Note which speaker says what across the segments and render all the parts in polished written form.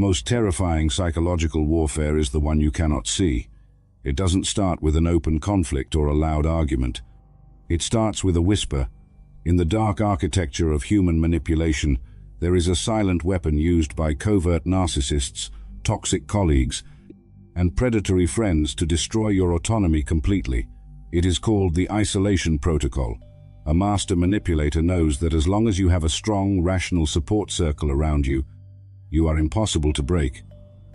Speaker 1: most terrifying psychological warfare is the one you cannot see. It doesn't start with an open conflict or a loud argument. It starts with a whisper. In the dark architecture of human manipulation, there is a silent weapon used by covert narcissists, toxic colleagues, and predatory friends to destroy your autonomy completely. It is called the isolation protocol. A master manipulator knows that as long as you have a strong, rational support circle around you, you are impossible to break.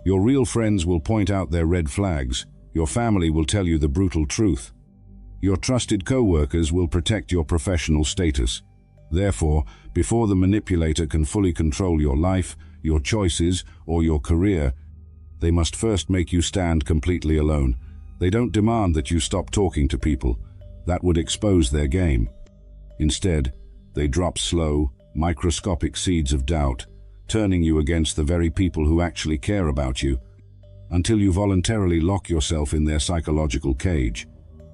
Speaker 1: Your real friends will point out their red flags. Your family will tell you the brutal truth. Your trusted co-workers will protect your professional status. Therefore, before the manipulator can fully control your life, your choices, or your career, they must first make you stand completely alone. They don't demand that you stop talking to people. That would expose their game. Instead, they drop slow, microscopic seeds of doubt, turning you against the very people who actually care about you, until you voluntarily lock yourself in their psychological cage.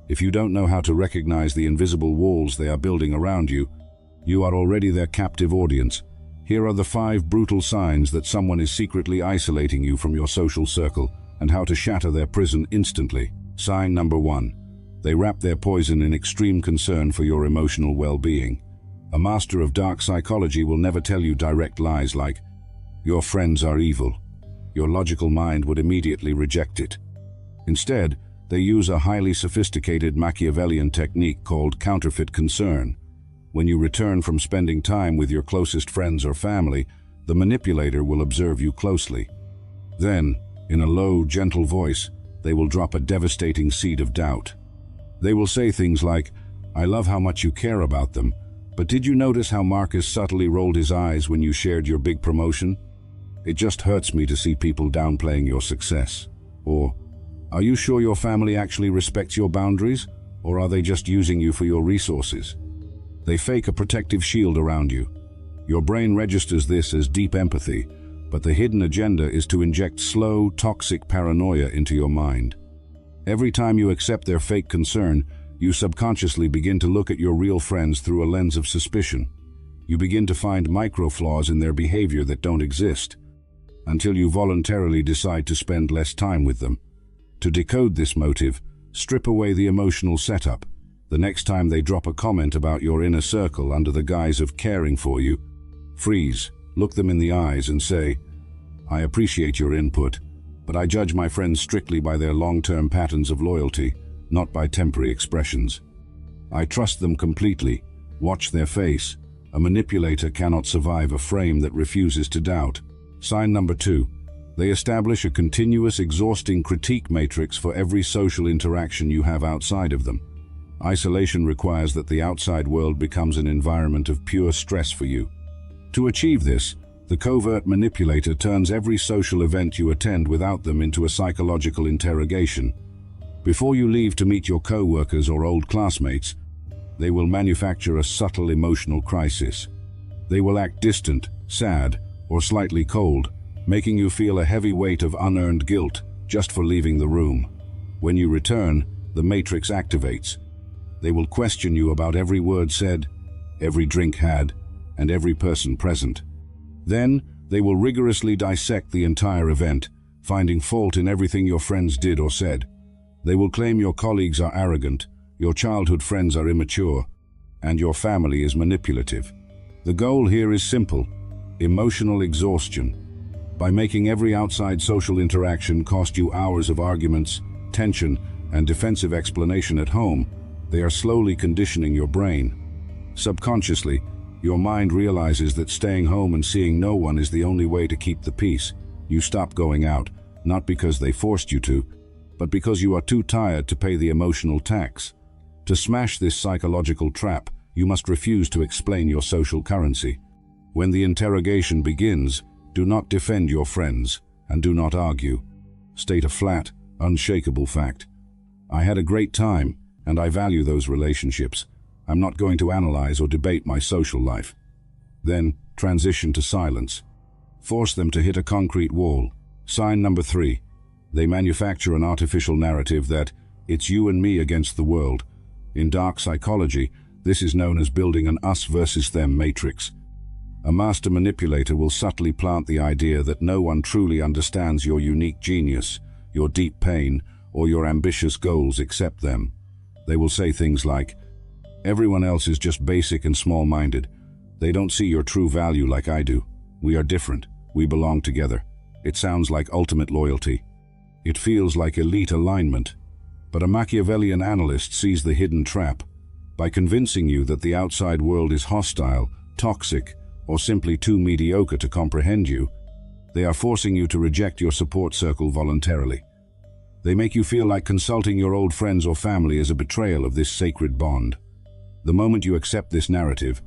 Speaker 1: If you don't know how to recognize the invisible walls they are building around you, you are already their captive audience. Here are the 5 brutal signs that someone is secretly isolating you from your social circle, and how to shatter their prison instantly. Sign number 1. They wrap their poison in extreme concern for your emotional well-being. A master of dark psychology will never tell you direct lies like, "Your friends are evil." Your logical mind would immediately reject it. Instead, they use a highly sophisticated Machiavellian technique called counterfeit concern. When you return from spending time with your closest friends or family, the manipulator will observe you closely. Then, in a low, gentle voice, they will drop a devastating seed of doubt. They will say things like, "I love how much you care about them, but did you notice how Marcus subtly rolled his eyes when you shared your big promotion? It just hurts me to see people downplaying your success." Or, "Are you sure your family actually respects your boundaries, or are they just using you for your resources?" They fake a protective shield around you. Your brain registers this as deep empathy, but the hidden agenda is to inject slow, toxic paranoia into your mind. Every time you accept their fake concern, you subconsciously begin to look at your real friends through a lens of suspicion. You begin to find micro-flaws in their behavior that don't exist, until you voluntarily decide to spend less time with them. To decode this motive, strip away the emotional setup. The next time they drop a comment about your inner circle under the guise of caring for you, freeze, look them in the eyes and say, "I appreciate your input, but I judge my friends strictly by their long-term patterns of loyalty, not by temporary expressions. I trust them completely. Watch their face. A manipulator cannot survive a frame that refuses to doubt." Sign number 2. They establish a continuous, exhausting critique matrix for every social interaction you have outside of them. Isolation requires that the outside world becomes an environment of pure stress for you. To achieve this, the covert manipulator turns every social event you attend without them into a psychological interrogation. Before you leave to meet your co-workers or old classmates, they will manufacture a subtle emotional crisis. They will act distant, sad, or slightly cold, making you feel a heavy weight of unearned guilt just for leaving the room. When you return, the matrix activates. They will question you about every word said, every drink had, and every person present. Then, they will rigorously dissect the entire event, finding fault in everything your friends did or said. They will claim your colleagues are arrogant, your childhood friends are immature, and your family is manipulative. The goal here is simple: emotional exhaustion. By making every outside social interaction cost you hours of arguments, tension, and defensive explanation at home, they are slowly conditioning your brain. Subconsciously, your mind realizes that staying home and seeing no one is the only way to keep the peace. You stop going out, not because they forced you to, but because you are too tired to pay the emotional tax. To smash this psychological trap, you must refuse to explain your social currency. When the interrogation begins, do not defend your friends, and do not argue. State a flat, unshakable fact. "I had a great time, and I value those relationships. I'm not going to analyze or debate my social life." Then, transition to silence. Force them to hit a concrete wall. Sign number 3. They manufacture an artificial narrative that it's you and me against the world. In dark psychology, this is known as building an us versus them matrix. A master manipulator will subtly plant the idea that no one truly understands your unique genius, your deep pain, or your ambitious goals except them. They will say things like, "Everyone else is just basic and small-minded. They don't see your true value like I do. We are different. We belong together." It sounds like ultimate loyalty. It feels like elite alignment. But a Machiavellian analyst sees the hidden trap. By convincing you that the outside world is hostile, toxic, or simply too mediocre to comprehend you, they are forcing you to reject your support circle voluntarily. They make you feel like consulting your old friends or family is a betrayal of this sacred bond. The moment you accept this narrative,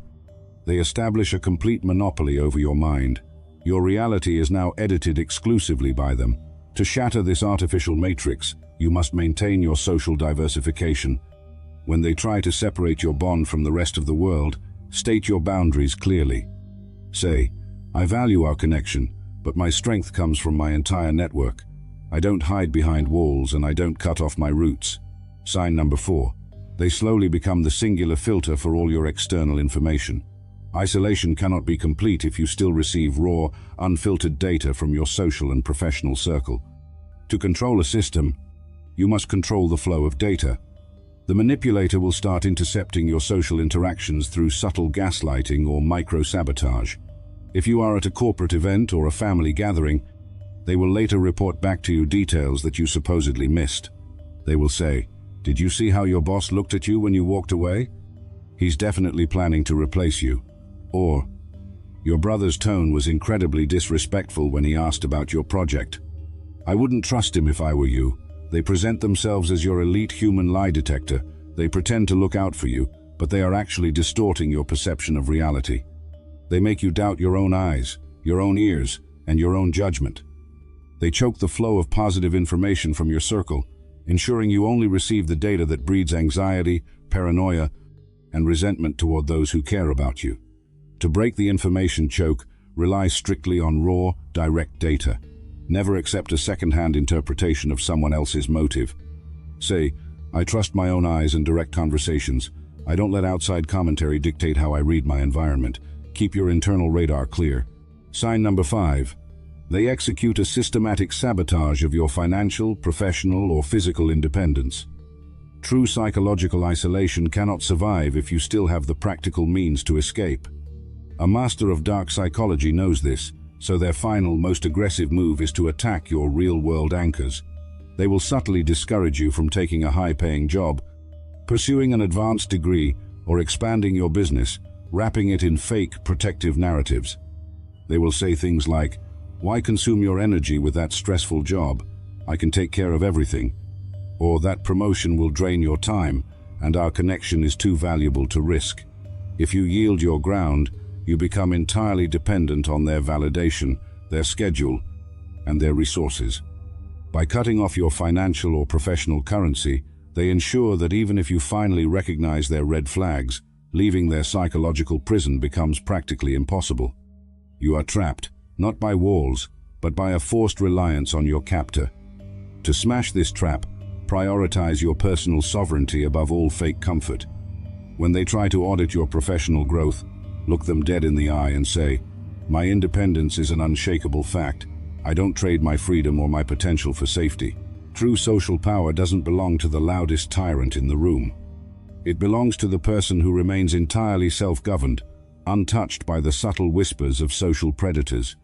Speaker 1: they establish a complete monopoly over your mind. Your reality is now edited exclusively by them. To shatter this artificial matrix, you must maintain your social diversification. When they try to separate your bond from the rest of the world, state your boundaries clearly. Say, "I value our connection, but my strength comes from my entire network. I don't hide behind walls and I don't cut off my roots." Sign number 4. They slowly become the singular filter for all your external information. Isolation cannot be complete if you still receive raw, unfiltered data from your social and professional circle. To control a system, you must control the flow of data. The manipulator will start intercepting your social interactions through subtle gaslighting or micro-sabotage. If you are at a corporate event or a family gathering, they will later report back to you details that you supposedly missed. They will say, "Did you see how your boss looked at you when you walked away? He's definitely planning to replace you." Or, "Your brother's tone was incredibly disrespectful when he asked about your project. I wouldn't trust him if I were you." They present themselves as your elite human lie detector. They pretend to look out for you, but they are actually distorting your perception of reality. They make you doubt your own eyes, your own ears, and your own judgment. They choke the flow of positive information from your circle, ensuring you only receive the data that breeds anxiety, paranoia, and resentment toward those who care about you. To break the information choke, rely strictly on raw, direct data. Never accept a second-hand interpretation of someone else's motive. Say, "I trust my own eyes and direct conversations. I don't let outside commentary dictate how I read my environment." Keep your internal radar clear. Sign number 5. They execute a systematic sabotage of your financial, professional, or physical independence. True psychological isolation cannot survive if you still have the practical means to escape. A master of dark psychology knows this, so their final, most aggressive move is to attack your real-world anchors. They will subtly discourage you from taking a high-paying job, pursuing an advanced degree, or expanding your business, wrapping it in fake, protective narratives. They will say things like, "Why consume your energy with that stressful job? I can take care of everything." Or, "That promotion will drain your time, and our connection is too valuable to risk." If you yield your ground, you become entirely dependent on their validation, their schedule, and their resources. By cutting off your financial or professional currency, they ensure that even if you finally recognize their red flags, leaving their psychological prison becomes practically impossible. You are trapped, not by walls, but by a forced reliance on your captor. To smash this trap, prioritize your personal sovereignty above all fake comfort. When they try to audit your professional growth, look them dead in the eye and say, "My independence is an unshakable fact. I don't trade my freedom or my potential for safety." True social power doesn't belong to the loudest tyrant in the room. It belongs to the person who remains entirely self-governed, untouched by the subtle whispers of social predators.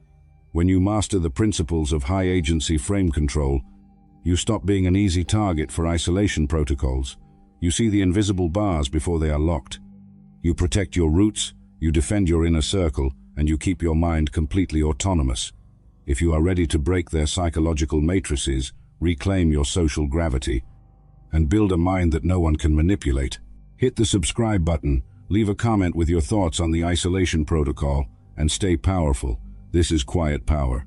Speaker 1: When you master the principles of high-agency frame control, you stop being an easy target for isolation protocols. You see the invisible bars before they are locked. You protect your roots, you defend your inner circle, and you keep your mind completely autonomous. If you are ready to break their psychological matrices, reclaim your social gravity, and build a mind that no one can manipulate, hit the subscribe button, leave a comment with your thoughts on the isolation protocol, and stay powerful. This is Quiet Power.